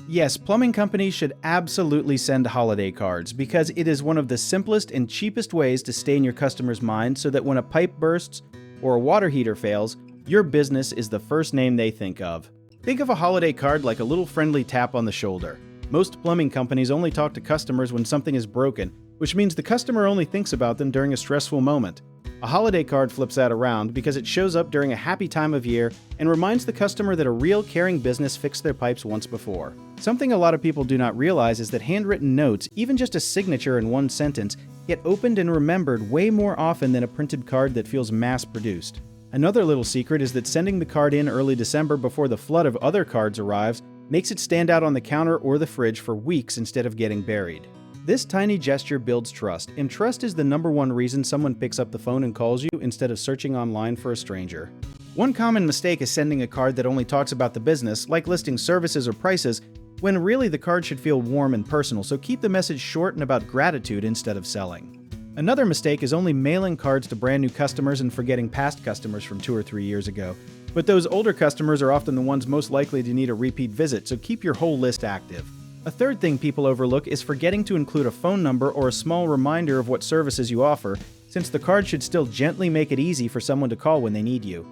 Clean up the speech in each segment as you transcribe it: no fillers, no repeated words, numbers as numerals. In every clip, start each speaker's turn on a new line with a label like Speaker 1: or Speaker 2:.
Speaker 1: Yes, plumbing companies should absolutely send holiday cards because it is one of the simplest and cheapest ways to stay in your customer's mind so that when a pipe bursts or a water heater fails, your business is the first name they think of. Think of a holiday card like a little friendly tap on the shoulder. Most plumbing companies only talk to customers when something is broken, which means the customer only thinks about them during a stressful moment. A holiday card flips that around because it shows up during a happy time of year and reminds the customer that a real caring business fixed their pipes once before. Something a lot of people do not realize is that handwritten notes, even just a signature in one sentence, get opened and remembered way more often than a printed card that feels mass-produced. Another little secret is that sending the card in early December before the flood of other cards arrives makes it stand out on the counter or the fridge for weeks instead of getting buried. This tiny gesture builds trust, and trust is the #1 reason someone picks up the phone and calls you instead of searching online for a stranger. One common mistake is sending a card that only talks about the business, like listing services or prices, when really the card should feel warm and personal, so keep the message short and about gratitude instead of selling. Another mistake is only mailing cards to brand new customers and forgetting past customers from 2 or 3 years ago. But those older customers are often the ones most likely to need a repeat visit, so keep your whole list active. A third thing people overlook is forgetting to include a phone number or a small reminder of what services you offer, since the card should still gently make it easy for someone to call when they need you.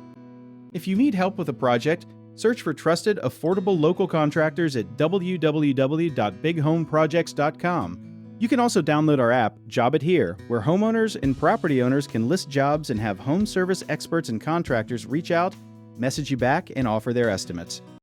Speaker 1: If you need help with a project, search for trusted, affordable local contractors at www.bighomeprojects.com. You can also download our app, Job It Here, where homeowners and property owners can list jobs and have home service experts and contractors reach out, message you back, and offer their estimates.